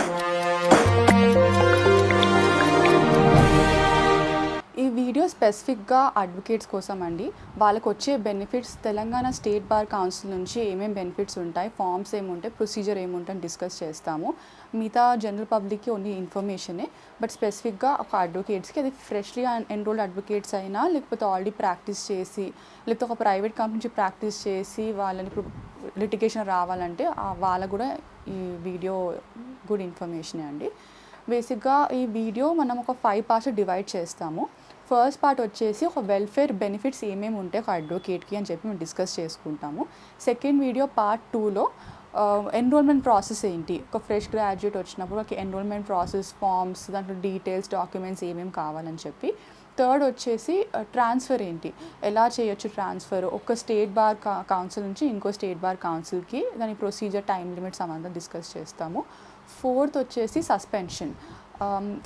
ఈ వీడియో స్పెసిఫిక్గా అడ్వకేట్స్ కోసం అండి. వాళ్ళకు వచ్చే benefits, Telangana state bar council నుంచి ఏమేమి బెనిఫిట్స్ ఉంటాయి, ఫార్మ్స్ ఏముంటాయి, ప్రొసీజర్ ఏముంటాయని డిస్కస్ చేస్తాము. మిగతా జనరల్ పబ్లిక్కి ఓన్లీ ఇన్ఫర్మేషనే, బట్ స్పెసిఫిక్గా ఒక అడ్వకేట్స్కి, అది ఫ్రెష్లీ ఎన్రోల్డ్ అడ్వకేట్స్ అయినా, లేకపోతే ఆల్రెడీ ప్రాక్టీస్ చేసి, లేకపోతే ఒక ప్రైవేట్ కంపెనీ నుంచి ప్రాక్టీస్ చేసి వాళ్ళని ఇప్పుడు లిటిగేషన్ రావాలంటే వాళ్ళకు కూడా ఈ వీడియో గుడ్ ఇన్ఫర్మేషనే అండి. బేసిక్గా ఈ వీడియో మనం ఒక 5 పార్ట్స్ డివైడ్ చేస్తాము. ఫస్ట్ పార్ట్ వచ్చేసి ఒక వెల్ఫేర్ బెనిఫిట్స్ ఏమేమి ఉంటాయి ఒక అడ్వకేట్కి అని చెప్పి మేము డిస్కస్ చేసుకుంటాము. సెకండ్ వీడియో పార్ట్ 2లో ఎన్రోల్మెంట్ ప్రాసెస్ ఏంటి, ఒక ఫ్రెష్ గ్రాడ్యుయేట్ వచ్చినప్పుడు ఒక ఎన్రోల్మెంట్ ప్రాసెస్, ఫార్మ్స్, దాంట్లో డీటెయిల్స్, డాక్యుమెంట్స్ ఏమేమి కావాలని చెప్పి. థర్డ్ వచ్చేసి ట్రాన్స్ఫర్ ఏంటి, ఎలా చేయొచ్చు ట్రాన్స్ఫర్ ఒక స్టేట్ బార్ కౌన్సిల్ నుంచి ఇంకో స్టేట్ బార్ కౌన్సిల్కి, దాని ప్రొసీజర్, టైం లిమిట్స్ అవంతా డిస్కస్ చేస్తాము. ఫోర్త్ వచ్చేసి సస్పెన్షన్.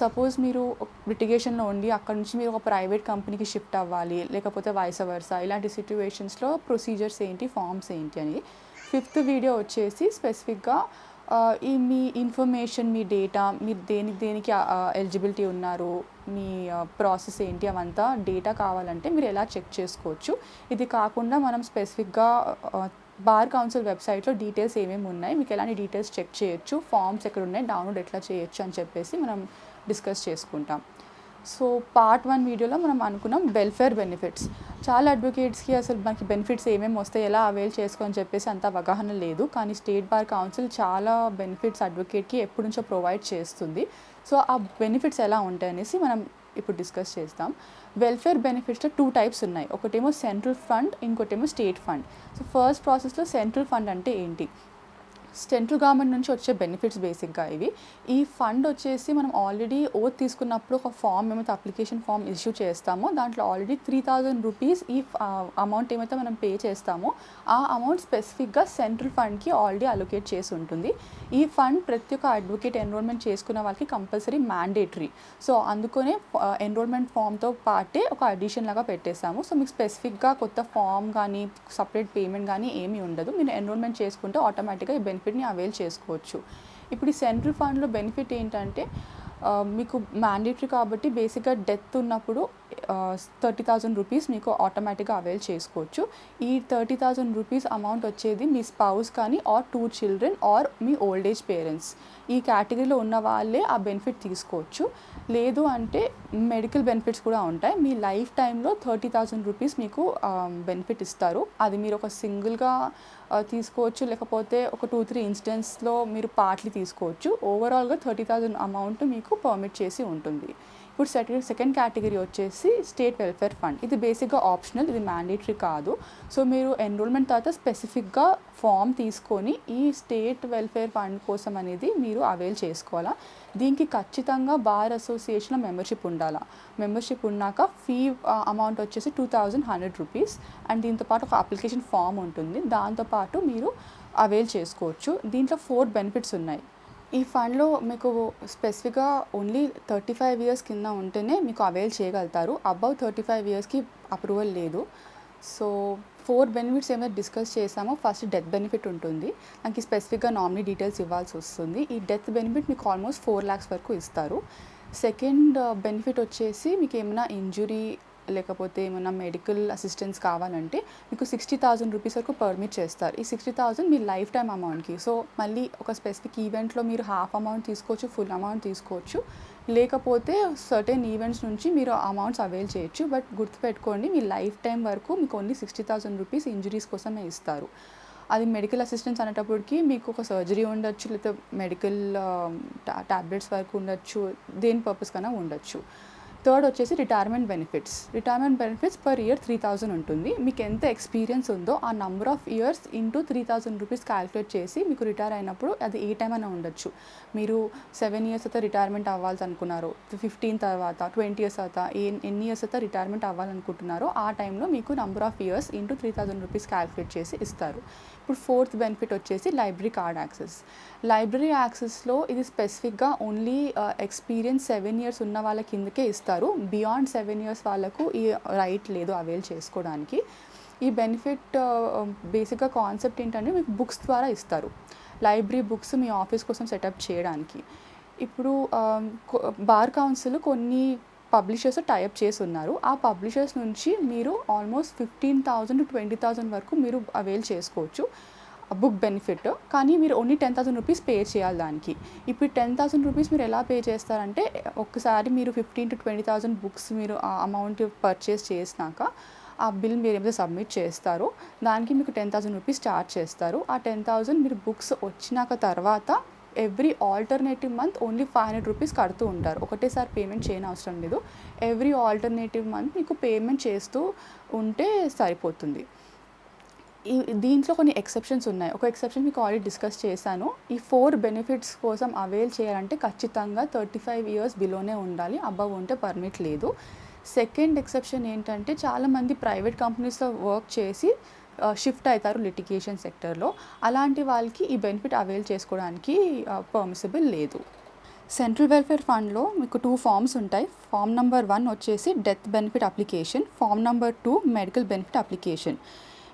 సపోజ్ మీరు లిటిగేషన్లో ఉండి అక్కడ నుంచి మీరు ఒక ప్రైవేట్ కంపెనీకి షిఫ్ట్ అవ్వాలి, లేకపోతే వైస్ వర్సా, ఇలాంటి సిట్యువేషన్స్లో ప్రొసీజర్స్ ఏంటి, ఫార్మ్స్ ఏంటి అని. ఫిఫ్త్ వీడియో వచ్చేసి స్పెసిఫిక్గా ఈ మీ ఇన్ఫర్మేషన్, మీ డేటా, మీరు దేనికి ఎలిజిబిలిటీ ఉన్నారు, మీ ప్రాసెస్ ఏంటి, అవంతా డేటా కావాలంటే మీరు ఎలా చెక్ చేసుకోవచ్చు. ఇది కాకుండా మనం స్పెసిఫిక్గా బార్ కౌన్సిల్ వెబ్సైట్లో డీటెయిల్స్ ఏమేమి ఉన్నాయి, మీకు ఎలాంటి డీటెయిల్స్ చెక్ చేయొచ్చు, ఫామ్స్ ఎక్కడ ఉన్నాయి, డౌన్లోడ్ ఎట్లా చేయొచ్చు అని చెప్పేసి మనం డిస్కస్ చేసుకుంటాం. సో పార్ట్ 1 వీడియోలో మనం అనుకున్నాం వెల్ఫేర్ బెనిఫిట్స్. చాలా అడ్వకేట్స్కి అసలు మనకి బెనిఫిట్స్ ఏమేమి వస్తాయి, ఎలా అవైల్ చేసుకోని చెప్పేసి అంత అవగాహన లేదు. కానీ స్టేట్ బార్ కౌన్సిల్ చాలా బెనిఫిట్స్ అడ్వకేట్కి ఎప్పటి నుంచో ప్రొవైడ్ చేస్తుంది. సో ఆ బెనిఫిట్స్ ఎలా ఉంటాయి అనేసి మనం ఇప్పుడు డిస్కస్ చేస్తాం. వెల్ఫేర్ బెనిఫిట్స్లో 2 టైప్స్ ఉన్నాయి. ఒకటేమో సెంట్రల్ ఫండ్, ఇంకోటేమో స్టేట్ ఫండ్. సో ఫస్ట్ ప్రాసెస్లో సెంట్రల్ ఫండ్ అంటే ఏంటి, సెంట్రల్ గవర్నమెంట్ నుంచి వచ్చే బెనిఫిట్స్ బేసిక్గా ఇవి. ఈ ఫండ్ వచ్చేసి మనం ఆల్రెడీ ఓత్ తీసుకున్నప్పుడు ఒక ఫామ్, ఏమైతే అప్లికేషన్ ఫామ్ ఇష్యూ చేస్తామో దాంట్లో ఆల్రెడీ 3000 రూపీస్ ఈ అమౌంట్ ఏమైతే మనం పే చేస్తామో ఆ అమౌంట్ స్పెసిఫిక్గా సెంట్రల్ ఫండ్కి ఆల్రెడీ అలొకేట్ చేసి ఉంటుంది. ఈ ఫండ్ ప్రతి ఒక్క అడ్వకేట్ ఎన్రోల్మెంట్ చేసుకున్న వాళ్ళకి కంపల్సరీ మ్యాండేటరీ. సో అందుకనే ఎన్రోల్మెంట్ ఫామ్తో పాటే ఒక అడిషన్ లాగా పెట్టేసాము. సో మీకు స్పెసిఫిక్గా కొత్త ఫామ్ కానీ సపరేట్ పేమెంట్ కానీ ఏమీ ఉండదు. మీరు ఎన్రోల్మెంట్ చేసుకుంటే ఆటోమేటిక్గా ఈ బెనిఫిట్ని అవైల్ చేసుకోవచ్చు. ఇప్పుడు ఈ సెంట్రల్ ఫండ్లో బెనిఫిట్ ఏంటంటే మీకు మ్యాండేటరీ కాబట్టి బేసిక్గా డెత్ ఉన్నప్పుడు 30,000 రూపీస్ మీకు ఆటోమేటిక్గా అవైల్ చేసుకోవచ్చు. ఈ 30,000 రూపీస్ అమౌంట్ వచ్చేది మీ స్పౌస్ కానీ ఆర్ 2 చిల్డ్రన్ ఆర్ మీ ఓల్డ్ ఏజ్ పేరెంట్స్, ఈ కేటగిరీలో ఉన్న వాళ్ళే ఆ బెనిఫిట్ తీసుకోవచ్చు. లేదు అంటే మెడికల్ బెనిఫిట్స్ కూడా ఉంటాయి. మీ లైఫ్ టైంలో 30,000 రూపీస్ మీకు బెనిఫిట్ ఇస్తారు. అది మీరు ఒక సింగిల్గా తీసుకోవచ్చు, లేకపోతే ఒక 2-3 ఇన్స్టెన్స్లో మీరు పార్ట్లీ తీసుకోవచ్చు. ఓవరాల్గా 30,000 అమౌంట్ మీకు పర్మిట్ చేసి ఉంటుంది. ఇప్పుడు సెకండ్ కేటగిరీ వచ్చేసి స్టేట్ వెల్ఫేర్ ఫండ్. ఇది బేసిక్గా ఆప్షనల్, ఇది మ్యాండేటరీ కాదు. సో మీరు ఎన్రోల్మెంట్ తర్వాత స్పెసిఫిక్గా ఫామ్ తీసుకొని ఈ స్టేట్ వెల్ఫేర్ ఫండ్ కోసం అనేది మీరు అవైల్ చేసుకోవాలా. దీనికి ఖచ్చితంగా బార్ అసోసియేషన్లో మెంబర్షిప్ ఉండాలా. మెంబర్షిప్ ఉన్నాక ఫీ అమౌంట్ వచ్చేసి 2,100 రూపీస్. అండ్ దీంతోపాటు ఒక అప్లికేషన్ ఫామ్ ఉంటుంది, దాంతోపాటు మీరు అవైల్ చేసుకోవచ్చు. దీంట్లో 4 బెనిఫిట్స్ ఉన్నాయి. ఈ ఫండ్లో మీకు స్పెసిఫిక్గా ఓన్లీ 35 ఇయర్స్ కింద ఉంటేనే మీకు అవైల్ చేయగలుగుతారు. అబౌవ్ 35 ఇయర్స్కి అప్రూవల్ లేదు. సో 4 బెనిఫిట్స్ ఏమైనా డిస్కస్ చేసామో, ఫస్ట్ డెత్ బెనిఫిట్ ఉంటుంది. నాకు స్పెసిఫిక్గా నామినీ డీటెయిల్స్ ఇవ్వాల్సి వస్తుంది. ఈ డెత్ బెనిఫిట్ మీకు ఆల్మోస్ట్ 4 lakhs వరకు ఇస్తారు. సెకండ్ బెనిఫిట్ వచ్చేసి మీకు ఏమైనా ఇంజురీ లేకపోతే ఏమైనా మెడికల్ అసిస్టెన్స్ కావాలంటే మీకు 60,000 రూపీస్ వరకు పర్మిట్ చేస్తారు. ఈ 60,000 మీ లైఫ్ టైం అమౌంట్కి. సో మళ్ళీ ఒక స్పెసిఫిక్ ఈవెంట్లో మీరు హాఫ్ అమౌంట్ తీసుకోవచ్చు, ఫుల్ అమౌంట్ తీసుకోవచ్చు, లేకపోతే సర్టెన్ ఈవెంట్స్ నుంచి మీరు అమౌంట్స్ అవైల్ చేయొచ్చు. బట్ గుర్తుపెట్టుకోండి, మీ లైఫ్ టైం వరకు మీకు ఓన్లీ 60,000 రూపీస్ ఇంజురీస్ కోసమే ఇస్తారు. అది మెడికల్ అసిస్టెన్స్ అనేటప్పటికి మీకు ఒక సర్జరీ ఉండొచ్చు, లేకపోతే మెడికల్ టాబ్లెట్స్ వరకు ఉండొచ్చు, దేని పర్పస్ కన్నా ఉండొచ్చు. థర్డ్ వచ్చేసి retirement benefits. Retirement benefits per year 3,000 ఉంటుంది. మీకు ఎంత ఎక్స్పీరియన్స్ ఉందో ఆ number of years into 3,000 rupees calculate చేసి మీకు రిటైర్ అయినప్పుడు అది ఏ టైం అయినా ఉండొచ్చు. మీరు 7 ఇయర్స్ అయితే రిటైర్మెంట్ అవ్వాల్సి అనుకున్నారు, 15 తర్వాత, 20 ఇయర్స్ తర్వాత, ఎన్ని ఇయర్స్ అయితే రిటైర్మెంట్ అవ్వాలనుకుంటున్నారో ఆ టైంలో మీకు number of years into 3,000 rupees calculate చేసి ఇస్తారు. ఇప్పుడు ఫోర్త్ బెనిఫిట్ వచ్చేసి లైబ్రరీ కార్డ్ యాక్సెస్. లైబ్రరీ యాక్సెస్లో ఇది స్పెసిఫిక్గా ఓన్లీ ఎక్స్పీరియన్స్ 7 ఇయర్స్ ఉన్న వాళ్ళ కిందకే ఇస్తారు. బియాండ్ 7 ఇయర్స్ వాళ్ళకు ఈ రైట్ లేదు అవైల్ చేసుకోవడానికి. ఈ బెనిఫిట్ బేసిక్గా కాన్సెప్ట్ ఏంటంటే మీకు బుక్స్ ద్వారా ఇస్తారు. లైబ్రరీ బుక్స్ మీ ఆఫీస్ కోసం సెటప్ చేయడానికి. ఇప్పుడు బార్ కౌన్సిల్ కొన్ని పబ్లిషర్స్ టైఅప్ చేసి ఉన్నారు. ఆ పబ్లిషర్స్ నుంచి మీరు ఆల్మోస్ట్ 15,000 to 20,000 వరకు మీరు అవైల్ చేసుకోవచ్చు బుక్ బెనిఫిట్. కానీ మీరు ఓన్లీ 10,000 రూపీస్ పే చేయాలి దానికి. ఇప్పుడు 10,000 రూపీస్ మీరు ఎలా పే చేస్తారంటే, ఒక్కసారి మీరు 15,000 to 20,000 బుక్స్ మీరు ఆ అమౌంట్ పర్చేస్ చేసినాక ఆ బిల్ మీరు ఏమైతే సబ్మిట్ చేస్తారో దానికి మీకు 10,000 రూపీస్ ఛార్జ్ చేస్తారు. ఆ 10,000 మీరు బుక్స్ వచ్చినాక తర్వాత every alternative month only 500 rupees కడుతూ ఉంటారు. ఒకటేసారి పేమెంట్ చేయనవసరం లేదు. ఎవ్రీ ఆల్టర్నేటివ్ మంత్ మీకు పేమెంట్ చేస్తూ ఉంటే సరిపోతుంది. దీంట్లో కొన్ని ఎక్సెప్షన్స్ ఉన్నాయి. ఒక ఎక్సెప్షన్ మీకు ఆల్రెడీ డిస్కస్ చేశాను. ఈ 4 బెనిఫిట్స్ కోసం అవైల్ చేయాలంటే ఖచ్చితంగా 35 ఇయర్స్ బిలోనే ఉండాలి. అబవ్ ఉంటే పర్మిట్ లేదు. సెకండ్ ఎక్సెప్షన్ ఏంటంటే, చాలామంది ప్రైవేట్ కంపెనీస్లో వర్క్ చేసి షిఫ్ట్ అవుతారు లిటిగేషన్ సెక్టర్లో. అలాంటి వాళ్ళకి ఈ బెనిఫిట్ అవైల్ చేసుకోవడానికి పర్మిసిబుల్ లేదు. సెంట్రల్ వెల్ఫేర్ ఫండ్లో మీకు 2 ఫామ్స్ ఉంటాయి. ఫామ్ నెంబర్ 1 వచ్చేసి death benefit application, form number 2 medical benefit application.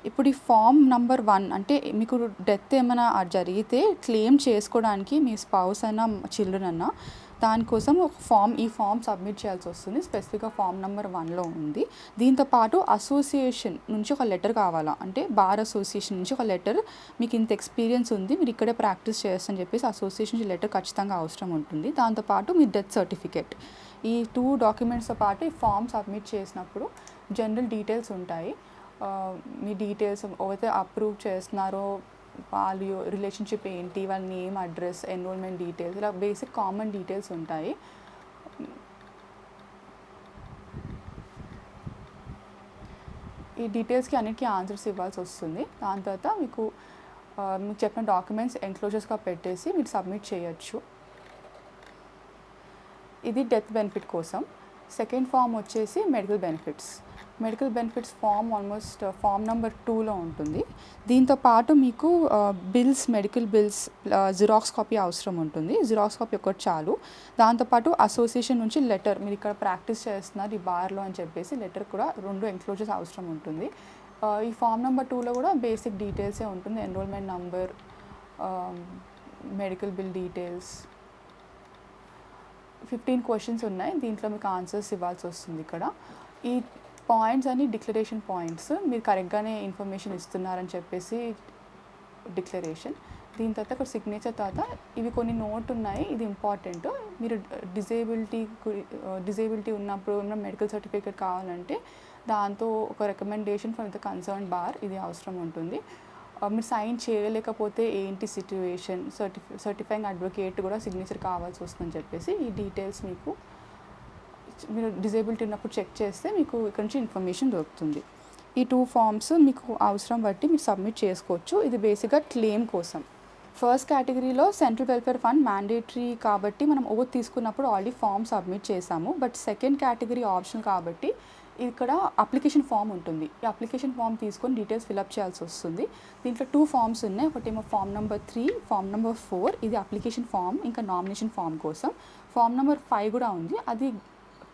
ఇప్పుడు ఈ ఫామ్ నెంబర్ 1 అంటే మీకు డెత్ ఏమైనా జరిగితే క్లెయిమ్ చేసుకోవడానికి మీ స్పౌస్ అయినా చిల్డ్రన్ అన్నా దానికోసం ఈ ఫామ్ సబ్మిట్ చేయాల్సి వస్తుంది. స్పెసిఫిక్గా ఫామ్ నెంబర్ 1లో ఉంది. దీంతోపాటు అసోసియేషన్ నుంచి ఒక లెటర్ కావాలా, అంటే బార్ అసోసియేషన్ నుంచి ఒక లెటర్, మీకు ఇంత ఎక్స్పీరియన్స్ ఉంది, మీరు ఇక్కడే ప్రాక్టీస్ చేస్తని చెప్పేసి అసోసియేషన్ నుంచి లెటర్ ఖచ్చితంగా అవసరం ఉంటుంది. దాంతోపాటు మీ డెత్ సర్టిఫికేట్. ఈ 2 డాక్యుమెంట్స్తో పాటు ఈ ఫామ్ సబ్మిట్ చేసినప్పుడు జనరల్ డీటెయిల్స్ ఉంటాయి. మీ డీటెయిల్స్ ఎవరైతే అప్రూవ్ చేస్తున్నారో వాళ్ళ రిలేషన్షిప్ ఏంటి, వాళ్ళ నేమ్, అడ్రస్, ఎన్రోల్మెంట్ డీటెయిల్స్, ఇలా బేసిక్ కామన్ డీటెయిల్స్ ఉంటాయి. ఈ డీటెయిల్స్కి అన్నిటికీ ఆన్సర్స్ ఇవ్వాల్సి వస్తుంది. దాని తర్వాత మీకు చెప్పిన డాక్యుమెంట్స్ ఎన్క్లోజర్స్గా పెట్టేసి మీరు సబ్మిట్ చేయొచ్చు. ఇది డెత్ బెనిఫిట్ కోసం. సెకండ్ ఫామ్ వచ్చేసి medical benefits. Medical benefits form almost form number 2లో ఉంటుంది. దీంతో పాటు మీకు bills, medical bills xerox copy అవసరం ఉంటుంది. జిరాక్స్ కాపీ ఒకటి చాలు. దాంతోపాటు అసోసియేషన్ నుంచి లెటర్, మీరు ఇక్కడ ప్రాక్టీస్ చేస్తున్నారు ఈ బార్లో అని చెప్పేసి లెటర్ కూడా 2 ఎన్క్లోజర్స్ అవసరం ఉంటుంది. ఈ ఫామ్ నెంబర్ 2లో కూడా బేసిక్ డీటెయిల్సే ఉంటుంది. Enrolment number, medical bill details, 15 questions ఉన్నాయి. దీంట్లో మీకు ఆన్సర్స్ ఇవ్వాల్సి వస్తుంది. ఇక్కడ ఈ పాయింట్స్ అన్ని డిక్లరేషన్ పాయింట్స్, మీరు కరెక్ట్గానే ఇన్ఫర్మేషన్ ఇస్తున్నారని చెప్పేసి డిక్లరేషన్. దీని తర్వాత ఇక్కడ సిగ్నేచర్ తర్వాత ఇవి కొన్ని నోట్ ఉన్నాయి, ఇది ఇంపార్టెంట్. మీరు డిజేబిలిటీ ఉన్నప్పుడు ఏమైనా మెడికల్ సర్టిఫికేట్ కావాలంటే దాంతో ఒక recommendation from the concern bar ఇది అవసరం ఉంటుంది. మీరు సైన్ చేయలేకపోతే ఏంటి సిట్యుయేషన్, సర్టిఫైయింగ్ అడ్వకేట్ కూడా సిగ్నేచర్ కావాల్సి వస్తుందని చెప్పేసి ఈ డీటెయిల్స్ మీకు మీరు డిజేబిలిటీ ఉన్నప్పుడు చెక్ చేస్తే మీకు ఇక్కడ నుంచి ఇన్ఫర్మేషన్ దొరుకుతుంది. ఈ 2 ఫామ్స్ మీకు అవసరం బట్టి మీరు సబ్మిట్ చేసుకోవచ్చు. ఇది బేసిక్గా క్లెయిమ్ కోసం. ఫస్ట్ కేటగిరీలో సెంట్రల్ వెల్ఫేర్ ఫండ్ మ్యాండేటరీ కాబట్టి మనం ఓత్ తీసుకున్నప్పుడు ఆల్రెడీ ఫామ్ సబ్మిట్ చేసాము. బట్ సెకండ్ కేటగిరీ ఆప్షన్ కాబట్టి ఇక్కడ అప్లికేషన్ ఫామ్ ఉంటుంది. ఈ అప్లికేషన్ ఫామ్ తీసుకొని డీటెయిల్స్ ఫిలప్ చేయాల్సి వస్తుంది. దీంట్లో 2 ఫామ్స్ ఉన్నాయి. ఒకటేమో ఫామ్ నెంబర్ 3, ఫామ్ నెంబర్ 4 ఇది అప్లికేషన్ ఫామ్ ఇంకా నామినేషన్ ఫామ్ కోసం. ఫామ్ నెంబర్ 5 కూడా ఉంది, అది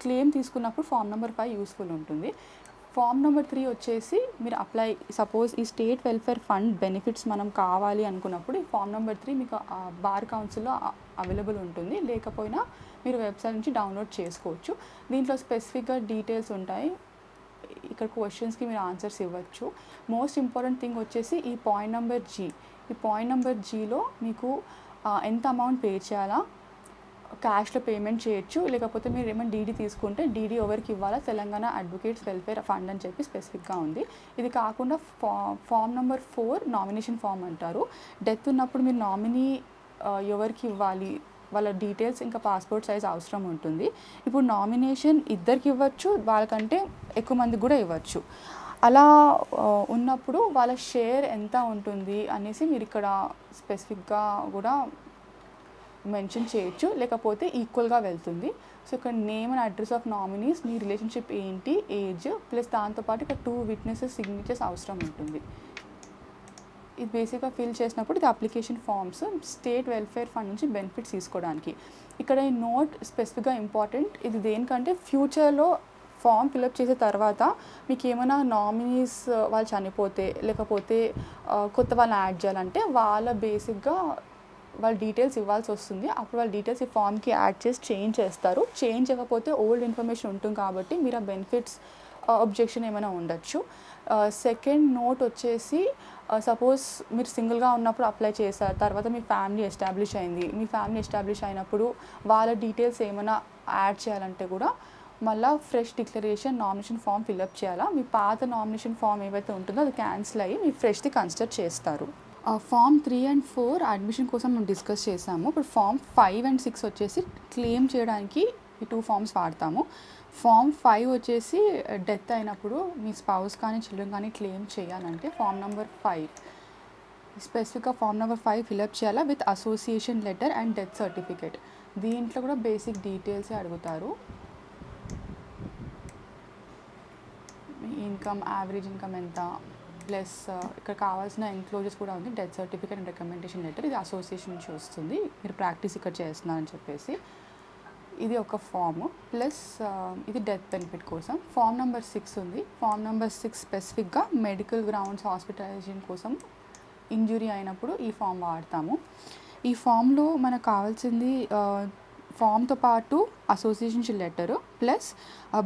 క్లెయిమ్ తీసుకున్నప్పుడు ఫామ్ నెంబర్ 5 యూస్ఫుల్ ఉంటుంది. ఫామ్ నెంబర్ 3 వచ్చేసి మీరు అప్లై, సపోజ్ ఈ స్టేట్ వెల్ఫేర్ ఫండ్ బెనిఫిట్స్ మనం కావాలి అనుకున్నప్పుడు ఈ ఫామ్ నెంబర్ 3 మీకు బార్ కౌన్సిల్లో అవైలబుల్ ఉంటుంది. లేకపోయినా మీరు వెబ్సైట్ నుంచి డౌన్లోడ్ చేసుకోవచ్చు. దీంట్లో స్పెసిఫిక్గా డీటెయిల్స్ ఉంటాయి. ఇక్కడ క్వశ్చన్స్కి మీరు ఆన్సర్స్ ఇవ్వచ్చు. మోస్ట్ ఇంపార్టెంట్ థింగ్ వచ్చేసి ఈ పాయింట్ నెంబర్ జీ. ఈ పాయింట్ నెంబర్ జీలో మీకు ఎంత అమౌంట్ పే చేయాలా, క్యాష్లో పేమెంట్ చేయొచ్చు, లేకపోతే మీరు ఏమైనా డీడీ తీసుకుంటే డీడీ ఎవరికి ఇవ్వాలా, తెలంగాణ అడ్వకేట్స్ వెల్ఫేర్ ఫండ్ అని చెప్పి స్పెసిఫిక్గా ఉంది. ఇది కాకుండా ఫామ్ నెంబర్ 4 నామినేషన్ ఫామ్ అంటారు. డెత్ ఉన్నప్పుడు మీరు నామినీ ఎవరికి ఇవ్వాలి, వాళ్ళ డీటెయిల్స్ ఇంకా పాస్పోర్ట్ సైజ్ అవసరం ఉంటుంది. ఇప్పుడు నామినేషన్ ఇద్దరికి ఇవ్వచ్చు, వాళ్ళకంటే ఎక్కువ మందికి కూడా ఇవ్వచ్చు. అలా ఉన్నప్పుడు వాళ్ళ షేర్ ఎంత ఉంటుంది అనేసి మీరు ఇక్కడ స్పెసిఫిక్గా కూడా మెన్షన్ చేయొచ్చు, లేకపోతే ఈక్వల్గా వెళ్తుంది. సో ఇక్కడ name and address of nominees, me relationship ఏంటి, ఏజ్, ప్లస్ దాంతోపాటు ఇక్కడ 2 విట్నెసెస్ సిగ్నేచర్స్ అవసరం ఉంటుంది. ఇది బేసిక్గా ఫిల్ చేసినప్పుడు ఇది application forms state welfare fund నుంచి బెనిఫిట్స్ తీసుకోవడానికి. ఇక్కడ ఈ నోట్ స్పెసిఫిక్గా ఇంపార్టెంట్. ఇది దేనికంటే ఫ్యూచర్లో ఫామ్ ఫిలప్ చేసే తర్వాత మీకు ఏమైనా నామినీస్ వాళ్ళు చనిపోతే, లేకపోతే కొత్త వాళ్ళని యాడ్ చేయాలంటే వాళ్ళ బేసిక్గా వాళ్ళ డీటెయిల్స్ ఇవ్వాల్సి వస్తుంది. అప్పుడు వాళ్ళ డీటెయిల్స్ ఈ ఫామ్కి యాడ్ చేసి చేంజ్ చేస్తారు. చేంజ్ ఇవ్వకపోతే ఓల్డ్ ఇన్ఫర్మేషన్ ఉంటుంది కాబట్టి మీరు ఆ బెనిఫిట్స్ అబ్జెక్షన్ ఏమైనా ఉండొచ్చు. సెకండ్ నోట్ వచ్చేసి సపోజ్ మీరు సింగిల్గా ఉన్నప్పుడు అప్లై చేశారు, తర్వాత మీ ఫ్యామిలీ ఎస్టాబ్లిష్ అయింది. మీ ఫ్యామిలీ ఎస్టాబ్లిష్ అయినప్పుడు వాళ్ళ డీటెయిల్స్ ఏమైనా యాడ్ చేయాలంటే కూడా మళ్ళీ fresh declaration nomination form fill up చేయాలా. మీ పాత నామినేషన్ ఫామ్ ఏవైతే ఉంటుందో అది క్యాన్సిల్ అయ్యి మీ ఫ్రెష్ది కన్సిడర్ చేస్తారు. ఫామ్ 3 and 4 అడ్మిషన్ కోసం మనం డిస్కస్ చేసాము. ఇప్పుడు ఫామ్ 5 and 6 వచ్చేసి క్లెయిమ్ చేయడానికి ఈ 2 ఫామ్స్ వాడతాము. ఫామ్ 5 వచ్చేసి డెత్ అయినప్పుడు మీ స్పౌస్ కానీ చిల్డ్రన్ కానీ క్లెయిమ్ చేయాలంటే ఫామ్ నెంబర్ 5 స్పెసిఫిక్గా ఫామ్ నెంబర్ 5 ఫిల్అప్ చేయాలా with association letter and death certificate. దీంట్లో కూడా బేసిక్ డీటెయిల్సే అడుగుతారు. ఇన్కమ్, యావరేజ్ ఇన్కమ్ ఎంత, ప్లస్ ఇక్కడ కావాల్సిన ఎన్క్లోజర్స్ కూడా ఉంది. Death certificate and recommendation letter, ఇది అసోసియేషన్ నుంచి వస్తుంది, మీరు ప్రాక్టీస్ ఇక్కడ చేస్తున్నారని చెప్పేసి. ఇది ఒక ఫాము. ప్లస్ ఇది డెత్ బెనిఫిట్ కోసం. ఫామ్ నెంబర్ 6 ఉంది. ఫామ్ నెంబర్ 6 స్పెసిఫిక్గా మెడికల్ గ్రౌండ్స్ హాస్పిటలైజేషన్ కోసం ఇంజురీ అయినప్పుడు ఈ ఫామ్ వాడతాము. ఈ ఫామ్లో మనకు కావాల్సింది ఫామ్తో పాటు association letter plus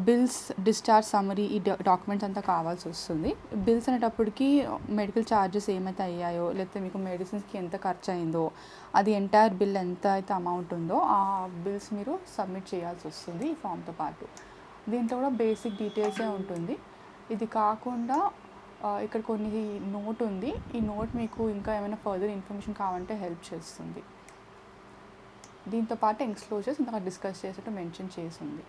bills, discharge summary, ఈ డాక్యుమెంట్స్ అంతా కావాల్సి వస్తుంది. బిల్స్ అనేటప్పటికి మెడికల్ ఛార్జెస్ ఏమైతే అయ్యాయో, లేకపోతే మీకు మెడిసిన్స్కి ఎంత ఖర్చు అయిందో, అది ఎంటైర్ బిల్ ఎంత అయితే అమౌంట్ ఉందో ఆ బిల్స్ మీరు సబ్మిట్ చేయాల్సి వస్తుంది ఈ ఫామ్తో పాటు. దీంట్లో కూడా బేసిక్ డీటెయిల్సే ఉంటుంది. ఇది కాకుండా ఇక్కడ కొన్ని నోట్ ఉంది. ఈ నోట్ మీకు ఇంకా ఏమైనా ఫర్దర్ ఇన్ఫర్మేషన్ కావాలంటే హెల్ప్ చేస్తుంది. దీంతో పాటు ఎక్స్క్లోజర్స్ ఇంతగా డిస్కస్ చేసేట్టు మెన్షన్ చేసి ఉంది.